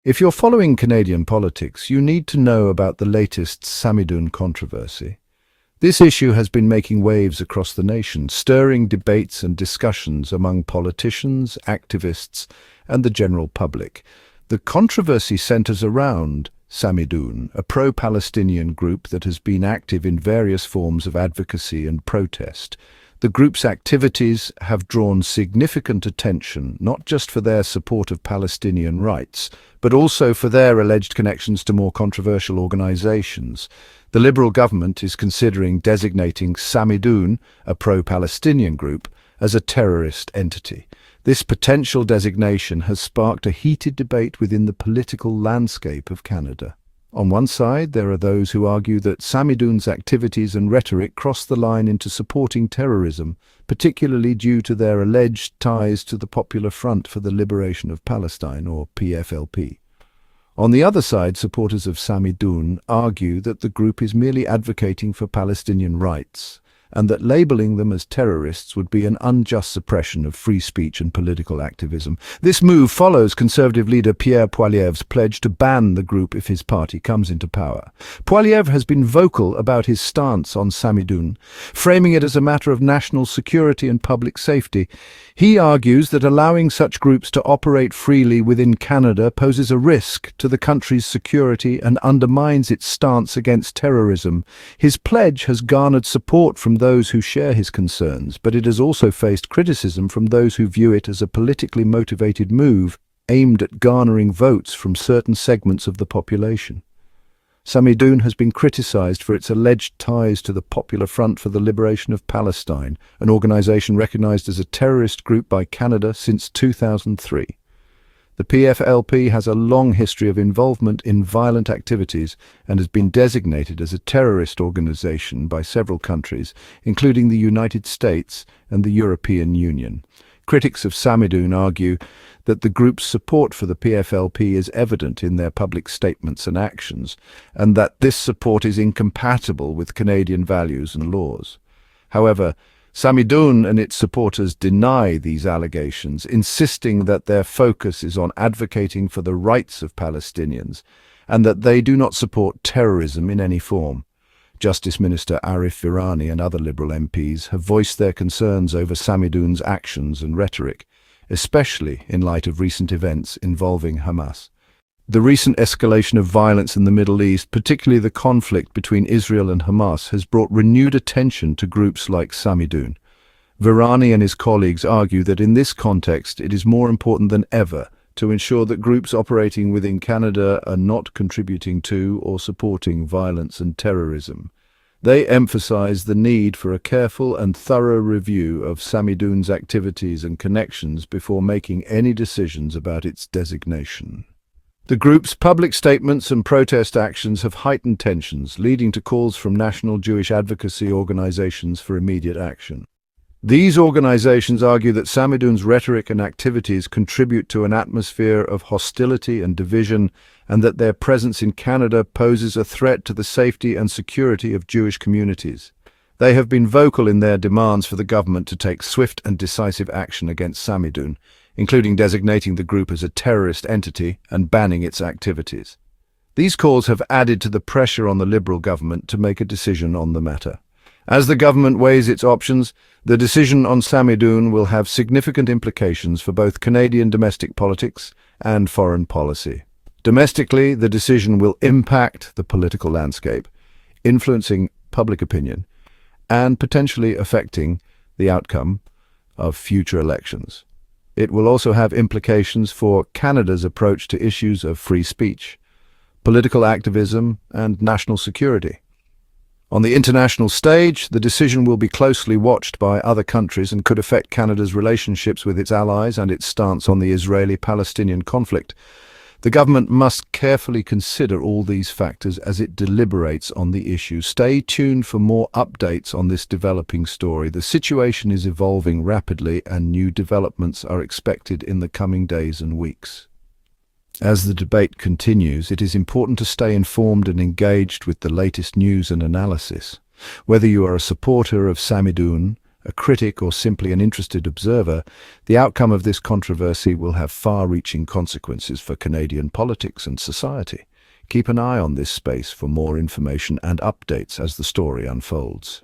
If you're following Canadian politics, you need to know about the latest Samidoun controversy. This issue has been making waves across the nation, stirring debates and discussions among politicians, activists, and the general public. The controversy centers around Samidoun, a pro-Palestinian group that has been active in various forms of advocacy and protest. The group's activities have drawn significant attention, not just for their support of Palestinian rights, but also for their alleged connections to more controversial organizations. The Liberal government is considering designating Samidoun, a pro-Palestinian group, as a terrorist entity. This potential designation has sparked a heated debate within the political landscape of Canada. On one side, there are those who argue that Samidoun's activities and rhetoric cross the line into supporting terrorism, particularly due to their alleged ties to the Popular Front for the Liberation of Palestine, or PFLP. On the other side, supporters of Samidoun argue that the group is merely advocating for Palestinian rights, and that labeling them as terrorists would be an unjust suppression of free speech and political activism. This move follows Conservative leader Pierre Poilievre's pledge to ban the group if his party comes into power. Poilievre has been vocal about his stance on Samidoun, framing it as a matter of national security and public safety. He argues that allowing such groups to operate freely within Canada poses a risk to the country's security and undermines its stance against terrorism. His pledge has garnered support from those who share his concerns, but it has also faced criticism from those who view it as a politically motivated move aimed at garnering votes from certain segments of the population. Samidoun has been criticized for its alleged ties to the Popular Front for the Liberation of Palestine, an organization recognized as a terrorist group by Canada since 2003. The PFLP has a long history of involvement in violent activities and has been designated as a terrorist organization by several countries, including the United States and the European Union. Critics of Samidoun argue that the group's support for the PFLP is evident in their public statements and actions, and that this support is incompatible with Canadian values and laws. However, Samidoun and its supporters deny these allegations, insisting that their focus is on advocating for the rights of Palestinians and that they do not support terrorism in any form. Justice Minister Arif Virani and other Liberal MPs have voiced their concerns over Samidoun's actions and rhetoric, especially in light of recent events involving Hamas. The recent escalation of violence in the Middle East, particularly the conflict between Israel and Hamas, has brought renewed attention to groups like Samidoun. Virani and his colleagues argue that in this context it is more important than ever to ensure that groups operating within Canada are not contributing to or supporting violence and terrorism. They emphasize the need for a careful and thorough review of Samidoun's activities and connections before making any decisions about its designation. The group's public statements and protest actions have heightened tensions, leading to calls from national Jewish advocacy organizations for immediate action. These organizations argue that Samidoun's rhetoric and activities contribute to an atmosphere of hostility and division, and that their presence in Canada poses a threat to the safety and security of Jewish communities. They have been vocal in their demands for the government to take swift and decisive action against Samidoun, including designating the group as a terrorist entity and banning its activities. These calls have added to the pressure on the Liberal government to make a decision on the matter. As the government weighs its options, the decision on Samidoun will have significant implications for both Canadian domestic politics and foreign policy. Domestically, the decision will impact the political landscape, influencing public opinion and potentially affecting the outcome of future elections. It will also have implications for Canada's approach to issues of free speech, political activism, and national security. On the international stage, the decision will be closely watched by other countries and could affect Canada's relationships with its allies and its stance on the Israeli-Palestinian conflict. The government must carefully consider all these factors as it deliberates on the issue. Stay tuned for more updates on this developing story. The situation is evolving rapidly and new developments are expected in the coming days and weeks. As the debate continues, it is important to stay informed and engaged with the latest news and analysis. Whether you are a supporter of Samidoun, a critic, or simply an interested observer, the outcome of this controversy will have far-reaching consequences for Canadian politics and society. Keep an eye on this space for more information and updates as the story unfolds.